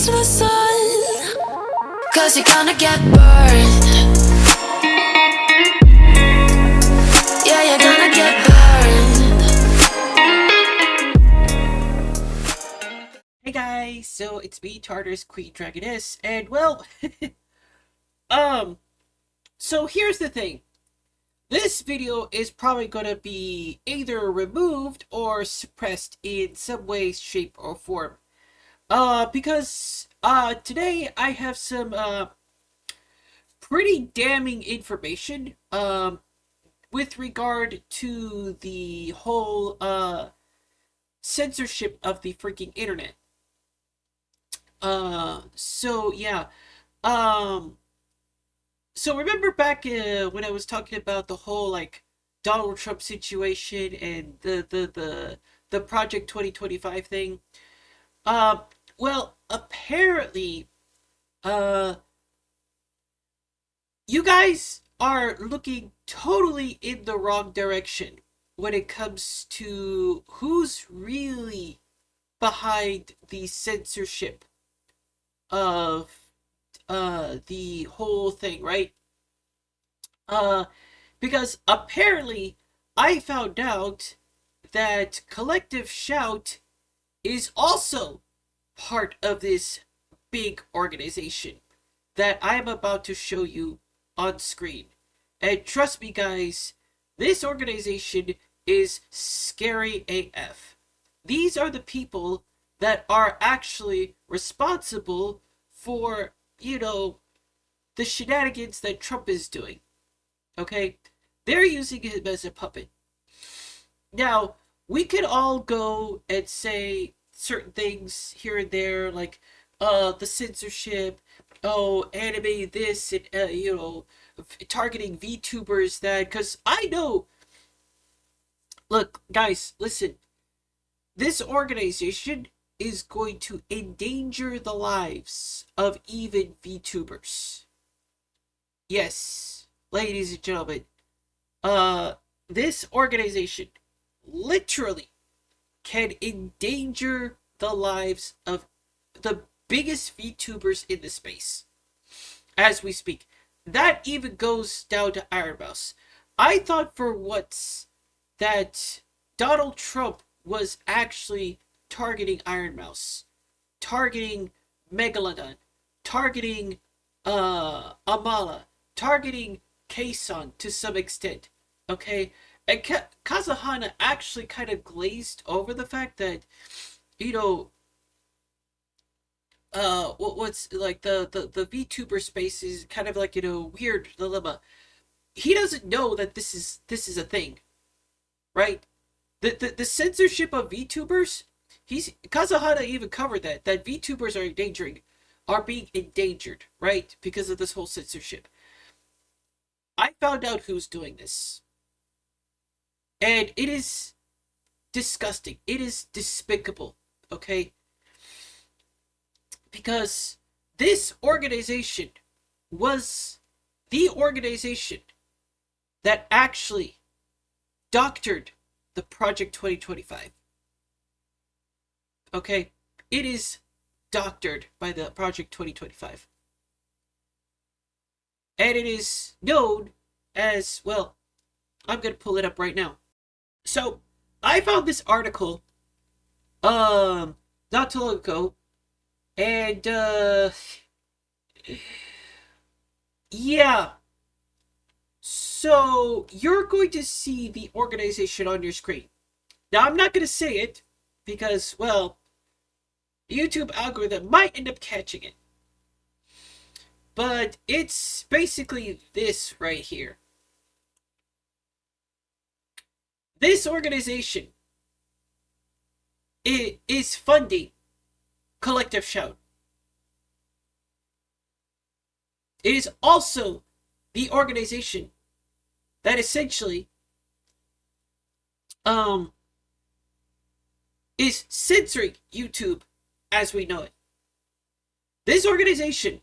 face the sun, 'cause you're gonna get burned. Yeah, you're gonna get burned. Hey guys, so it's me, Tartar's Queen Dragoness, and well, so here's the thing. This video is probably gonna be either removed or suppressed in some way, shape, or form. Because, today I have some, pretty damning information, with regard to the whole, censorship of the freaking internet. So yeah, so remember back when I was talking about the whole like Donald Trump situation and the Project 2025 thing? Well, apparently, uh, you guys are looking totally in the wrong direction when it comes to who's really behind the censorship of the whole thing, right? Because apparently I found out that Collective Shout is also part of this big organization that I'm about to show you on screen. And trust me guys, this organization is scary AF. These are the people that are actually responsible for, you know, the shenanigans that Trump is doing. Okay? They're using him as a puppet. Now, we could all go and say certain things here and there, like, the censorship, anime this, and, targeting VTubers that, because I know, look, guys, listen, this organization is going to endanger the lives of even VTubers. Yes, ladies and gentlemen, this organization literally can endanger the lives of the biggest VTubers in the space as we speak. That even goes down to Iron Mouse. I thought for once that Donald Trump was actually targeting Iron Mouse, targeting Megalodon, targeting Amala, targeting Kason to some extent, okay? And Kazuhana actually kind of glazed over the fact that, you know, what's like the VTuber space is kind of like, you know, weird dilemma. He doesn't know that this is a thing, right? The censorship of VTubers, Kazuhana even covered that VTubers are being endangered, right? Because of this whole censorship. I found out who's doing this. And it is disgusting. It is despicable, okay? Because this organization was the organization that actually doctored the Project 2025. Okay? It is doctored by the Project 2025. And it is known as, well, I'm going to pull it up right now. So, I found this article, not too long ago, and, yeah. So, you're going to see the organization on your screen. Now, I'm not going to say it, because, well, the YouTube algorithm might end up catching it. But it's basically this right here. This organization is funding Collective Shout. It is also the organization that essentially is censoring YouTube as we know it. This organization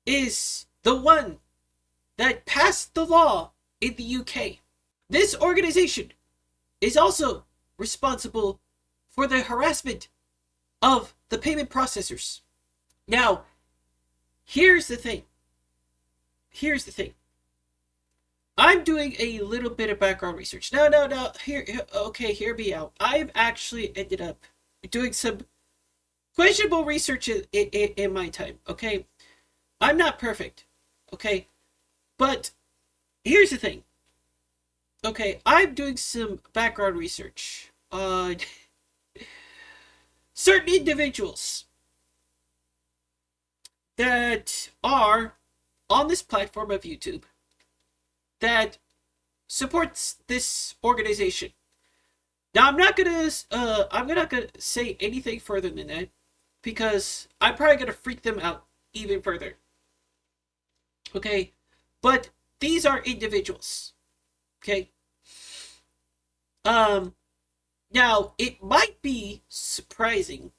is the one that passed the law in the UK. This organization is also responsible for the harassment of the payment processors. Now, here's the thing. I'm doing a little bit of background research. No. Okay, hear me out. I've actually ended up doing some questionable research in my time, okay? I'm not perfect, okay? But here's the thing. Okay, I'm doing some background research on certain individuals that are on this platform of YouTube that supports this organization. Now, I'm not gonna say anything further than that because I'm probably gonna freak them out even further. Okay, but these are individuals. Okay. Now it might be surprising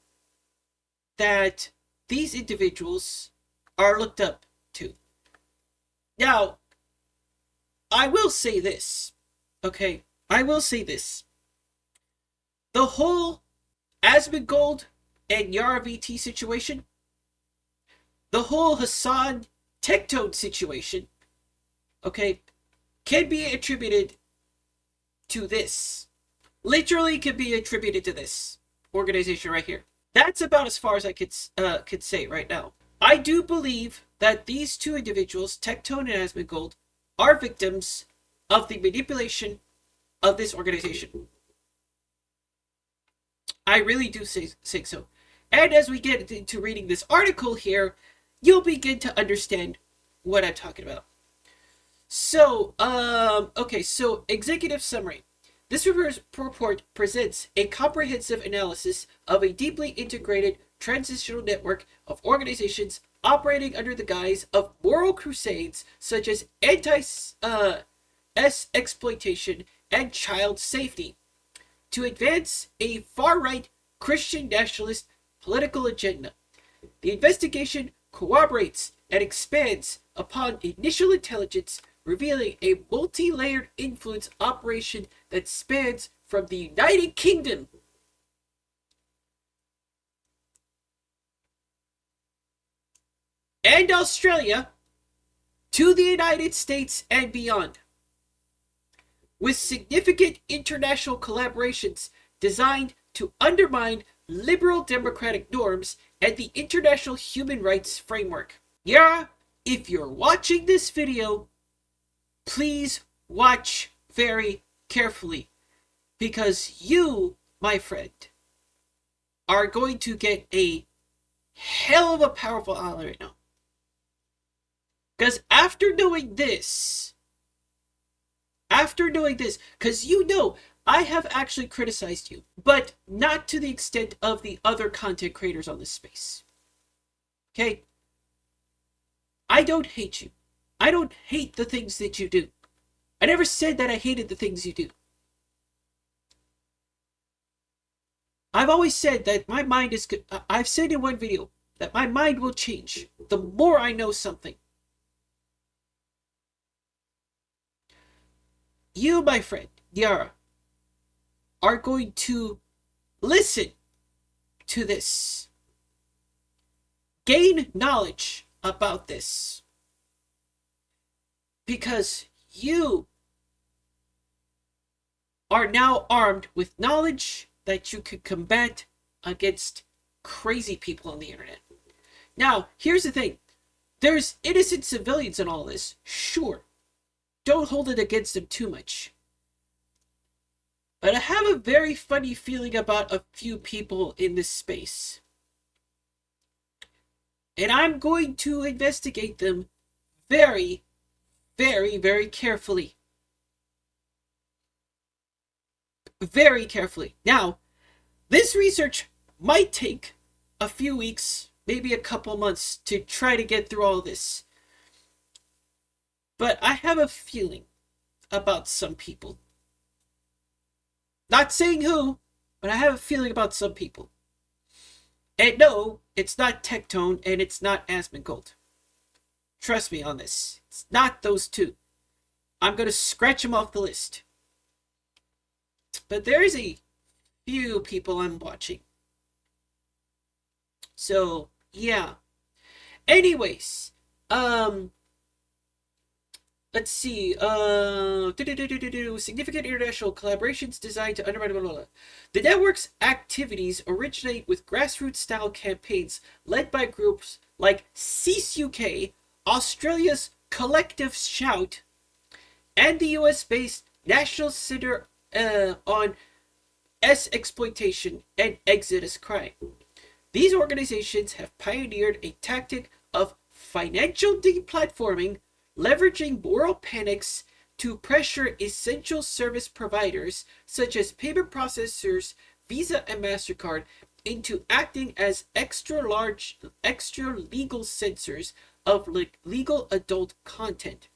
that these individuals are looked up to. Now, I will say this. Okay, I will say this. The whole Asmongold and Yara VT situation, the whole Hassan Tectone situation, okay, can be attributed to this. Literally can be attributed to this organization right here. That's about as far as I could say right now. I do believe that these two individuals, Tectone and Asmongold, are victims of the manipulation of this organization. I really do say so. And as we get into reading this article here, you'll begin to understand what I'm talking about. So, okay, so executive summary. This report presents a comprehensive analysis of a deeply integrated transitional network of organizations operating under the guise of moral crusades such as anti-exploitation and child safety to advance a far-right Christian nationalist political agenda. The investigation corroborates and expands upon initial intelligence, revealing a multi-layered influence operation that spans from the United Kingdom and Australia to the United States and beyond, with significant international collaborations designed to undermine liberal democratic norms and the international human rights framework. Yara, if you're watching this video, please watch very carefully, because you, my friend, are going to get a hell of a powerful ally right now. Because after knowing this, because you know, I have actually criticized you, but not to the extent of the other content creators on this space. Okay? I don't hate you. I don't hate the things that you do. I never said that I hated the things you do. I've always said that my mind is good. I've said in one video that my mind will change the more I know something. You, my friend, Yara, are going to listen to this. Gain knowledge about this. Because you are now armed with knowledge that you can combat against crazy people on the internet. Now, here's the thing. There's innocent civilians in all this, sure. Don't hold it against them too much. But I have a very funny feeling about a few people in this space. And I'm going to investigate them very, very, very carefully. Very carefully. Now, this research might take a few weeks, maybe a couple months to try to get through all this. But I have a feeling about some people. Not saying who, but I have a feeling about some people. And no, it's not Tectone and it's not Asmongold. Trust me on this. It's not those two. I'm going to scratch them off the list. But there's a few people I'm watching. So, yeah. Anyways, um, let's see. Significant international collaborations designed to undermine. Blah, blah, blah. The network's activities originate with grassroots-style campaigns led by groups like Cease UK, Australia's Collective Shout, and the US-based National Center on exploitation and Exodus crime. These organizations have pioneered a tactic of financial deplatforming, leveraging moral panics to pressure essential service providers such as payment processors, Visa and MasterCard into acting as extra legal censors of legal adult content.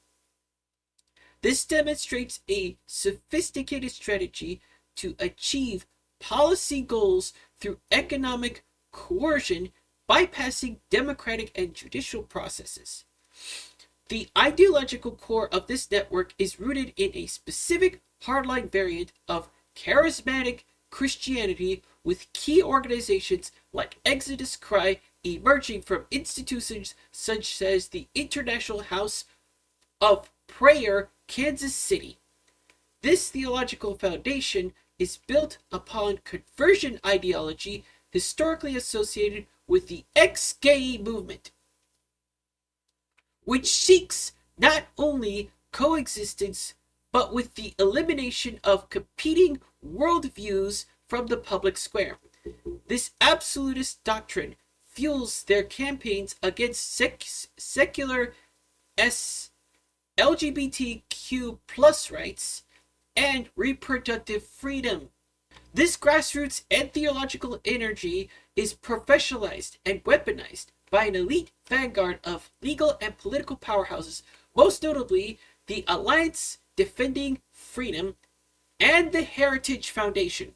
This demonstrates a sophisticated strategy to achieve policy goals through economic coercion, bypassing democratic and judicial processes. The ideological core of this network is rooted in a specific hardline variant of charismatic Christianity, with key organizations like Exodus Cry emerging from institutions such as the International House of Prayer, Kansas City. This theological foundation is built upon conversion ideology historically associated with the ex-gay movement, which seeks not only coexistence but with the elimination of competing worldviews from the public square. This absolutist doctrine fuels their campaigns against secular LGBTQ plus rights and reproductive freedom. This grassroots and theological energy is professionalized and weaponized by an elite vanguard of legal and political powerhouses, most notably the Alliance Defending Freedom and the Heritage Foundation.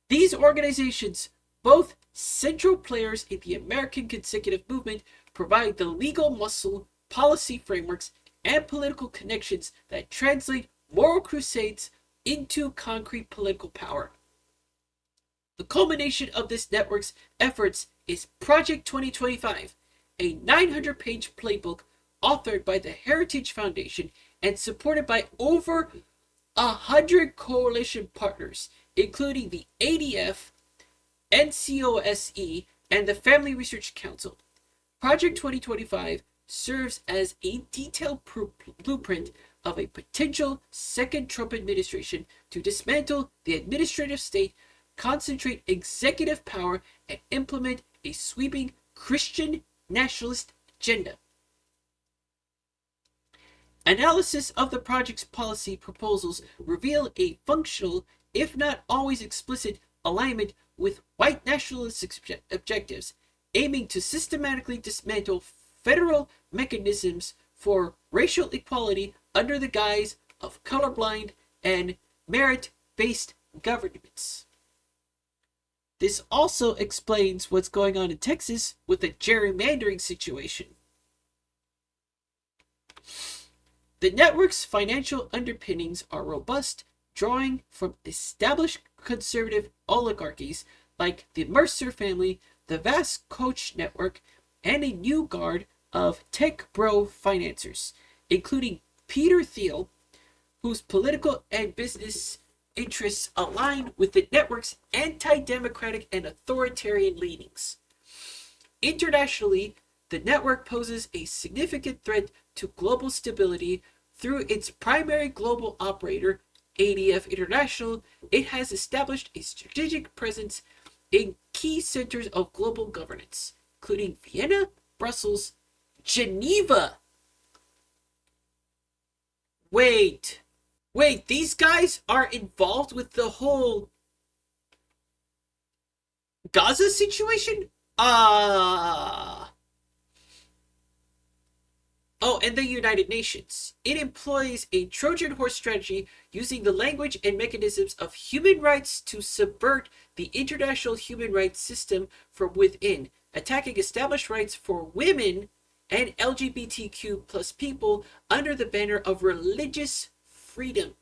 These organizations, both central players in the American consecutive movement, provide the legal muscle, policy frameworks, and political connections that translate moral crusades into concrete political power. The culmination of this network's efforts is Project 2025, a 900-page playbook authored by the Heritage Foundation and supported by over 100 coalition partners, including the ADF, NCOSE, and the Family Research Council. Project 2025 serves as a detailed blueprint of a potential second Trump administration to dismantle the administrative state, concentrate executive power, and implement a sweeping Christian nationalist agenda. Analysis of the project's policy proposals reveal a functional, if not always explicit, alignment with white nationalist objectives, aiming to systematically dismantle federal mechanisms for racial equality under the guise of colorblind and merit-based governments. This also explains what's going on in Texas with the gerrymandering situation. The network's financial underpinnings are robust, drawing from established conservative oligarchies like the Mercer family, the vast Koch network, and a new guard of tech bro financiers, including Peter Thiel, whose political and business interests align with the network's anti-democratic and authoritarian leanings. Internationally, the network poses a significant threat to global stability through its primary global operator, ADF International. It has established a strategic presence in key centers of global governance, including Vienna, Brussels, Geneva. Wait, these guys are involved with the whole Gaza situation? Oh, and the United Nations. It employs a Trojan horse strategy using the language and mechanisms of human rights to subvert the international human rights system from within, attacking established rights for women and LGBTQ plus people under the banner of religious freedom.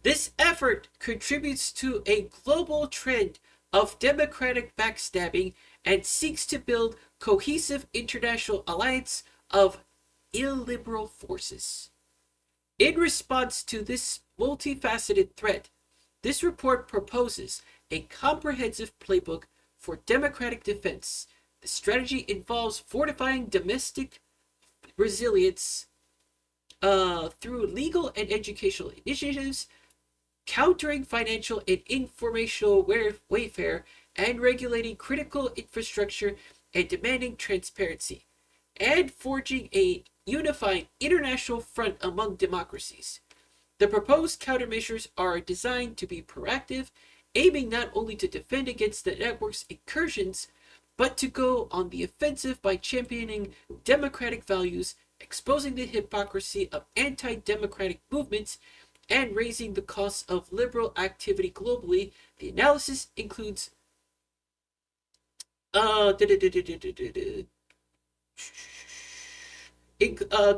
This effort contributes to a global trend of democratic backstabbing and seeks to build cohesive international alliance of illiberal forces. In response to this multifaceted threat, this report proposes a comprehensive playbook for democratic defense. The strategy involves fortifying domestic resilience through legal and educational initiatives, countering financial and informational warfare, and regulating critical infrastructure and demanding transparency, and forging a unified international front among democracies. The proposed countermeasures are designed to be proactive, aiming not only to defend against the network's incursions, but to go on the offensive by championing democratic values, exposing the hypocrisy of anti-democratic movements, and raising the costs of liberal activity globally. The analysis includes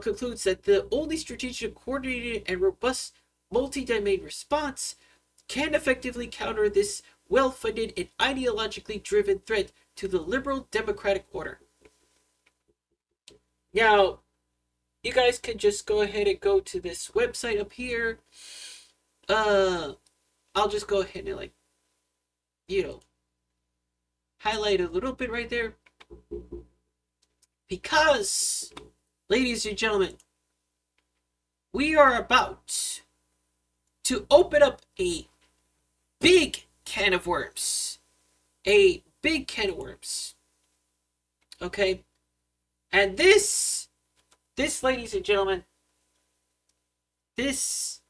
concludes that the only strategic, coordinated, and robust multi-domain response can effectively counter this well-funded and ideologically driven threat to the liberal democratic order. Now, you guys can just go ahead and go to this website up here. I'll just go ahead and highlight a little bit right there. Because, ladies and gentlemen, we are about to open up a big can of worms. A big can of worms. Okay? And this, ladies and gentlemen, this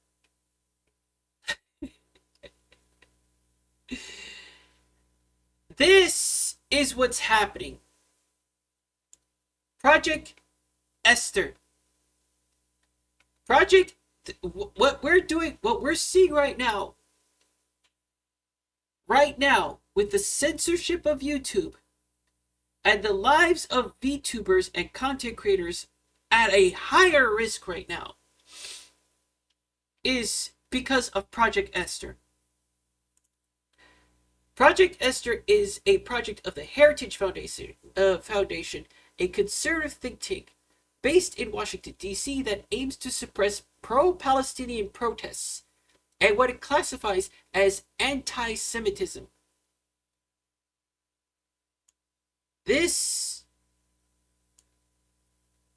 is what's happening. Project Esther. What we're seeing right now with the censorship of YouTube and the lives of VTubers and content creators at a higher risk right now is because of Project Esther. Project Esther is a project of the Heritage Foundation, a conservative think tank based in Washington, D.C. that aims to suppress pro-Palestinian protests and what it classifies as anti-Semitism. This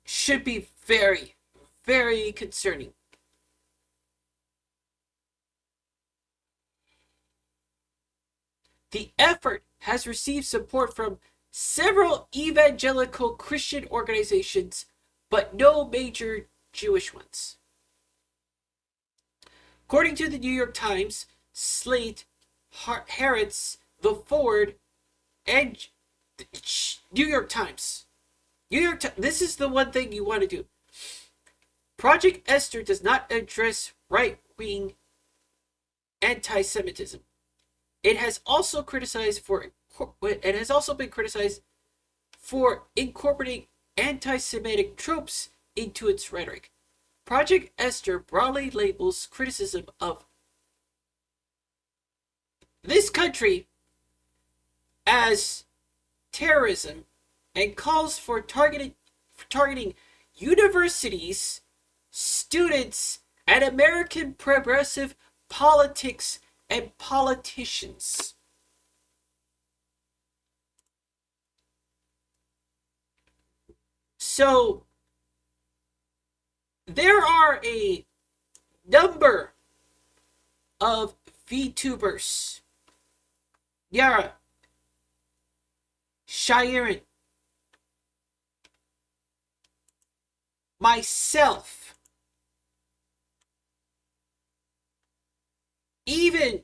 should be very, very concerning. The effort has received support from several evangelical Christian organizations, but no major Jewish ones. According to the New York Times, Slate, Haaretz, The Ford, and New York Times. This is the one thing you want to do. Project Esther does not address right-wing anti-Semitism. It has also been criticized for incorporating anti-Semitic tropes into its rhetoric. Project Esther broadly labels criticism of this country as terrorism and calls for targeting universities, students, and American progressive politics and politicians. So, there are a number of VTubers. Yara, Shiren, myself, even,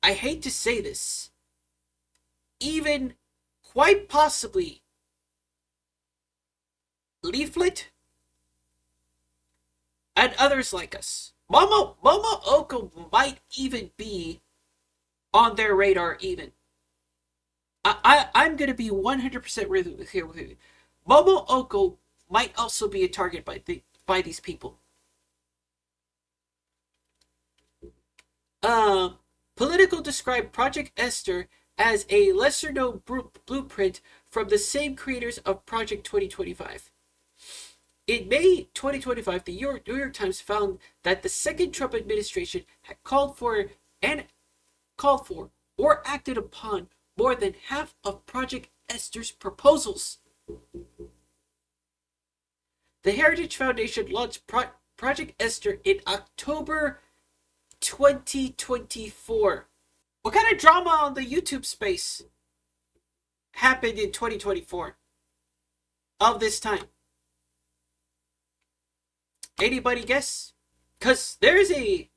I hate to say this, even quite possibly Leaflet and others like us. Momo Oko might even be on their radar even. I'm going to be 100% with you. Momo Oko might also be a target by these people. Politico described Project Esther as a lesser-known blueprint from the same creators of Project 2025. In May 2025, the New York Times found that the second Trump administration had called for or acted upon more than half of Project Esther's proposals. The Heritage Foundation launched Project Esther in October 2024. What kind of drama on the YouTube space happened in 2024 of this time? Anybody guess? Because there's a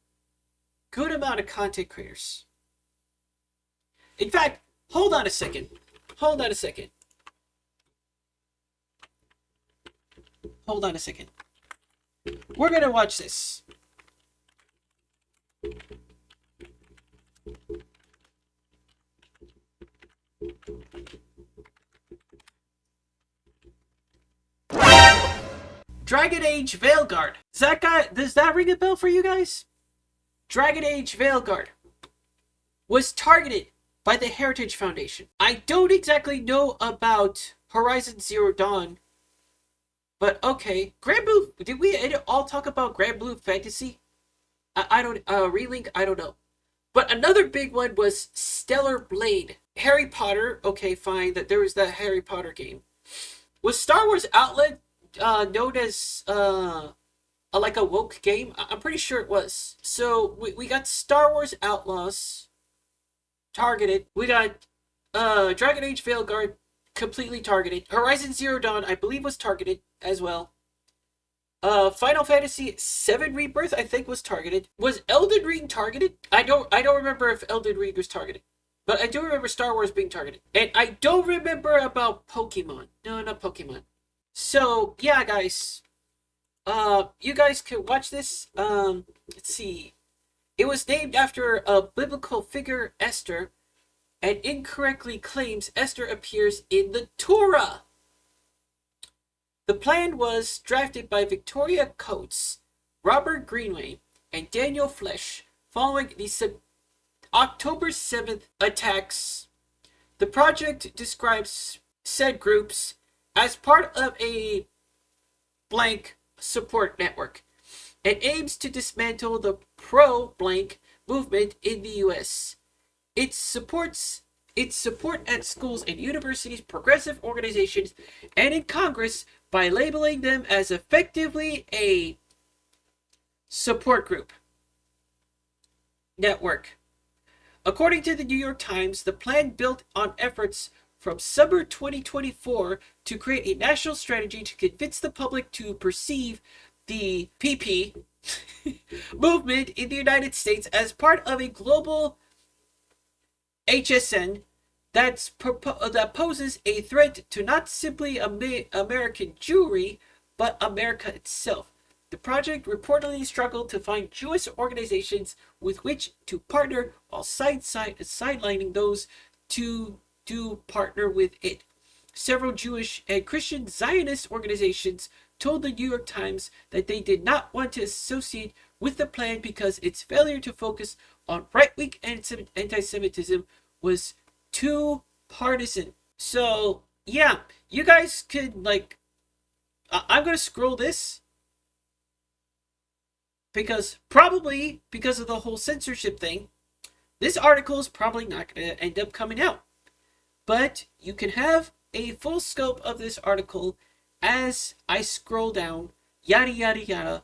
good amount of content creators. In fact, hold on a second. Hold on a second. We're gonna watch this. Dragon Age Veilguard. Does that ring a bell for you guys? Dragon Age Veilguard was targeted by the Heritage Foundation. I don't exactly know about Horizon Zero Dawn, but okay. Grand Blue, did we all talk about Grand Blue Fantasy? I don't, Relink, I don't know. But another big one was Stellar Blade. Harry Potter, okay, fine, that there was that Harry Potter game. Was Star Wars Outlet known as like a woke game? I'm pretty sure it was. So we got Star Wars Outlaws targeted. We got Dragon Age Veilguard completely targeted. Horizon Zero Dawn, I believe, was targeted as well. Final Fantasy VII Rebirth, I think, was targeted. Was Elden Ring targeted? I don't remember if Elden Ring was targeted. But I do remember Star Wars being targeted. And I don't remember about Pokemon. No, not Pokemon. So, yeah, guys. You guys can watch this. Let's see. It was named after a biblical figure, Esther, and incorrectly claims Esther appears in the Torah. The plan was drafted by Victoria Coates, Robert Greenway, and Daniel Flesch following the October 7th attacks. The project describes said groups as part of a blank support network and aims to dismantle the pro-blank movement in the U.S. Its support at schools and universities, progressive organizations, and in Congress by labeling them as effectively a support group network. According to the New York Times, the plan built on efforts from summer 2024 to create a national strategy to convince the public to perceive the PP movement in the United States as part of a global HSN that poses a threat to not simply American Jewry, but America itself. The project reportedly struggled to find Jewish organizations with which to partner while sidelining those to partner with it. Several Jewish and Christian Zionist organizations told the New York Times that they did not want to associate with the plan because its failure to focus on right-wing anti-Semitism was too partisan. So, yeah, you guys could, like, I'm going to scroll this because of the whole censorship thing, this article is probably not going to end up coming out. But you can have a full scope of this article as I scroll down, yada yada yada.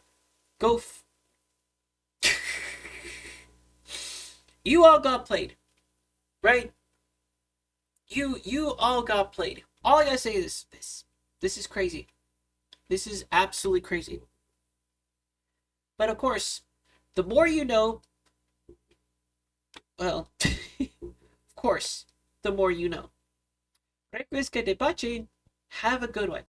You all got played, right? You all got played. All I gotta say is this is crazy. This is absolutely crazy. But of course, the more you know, well, of course, the more you know. Have a good one.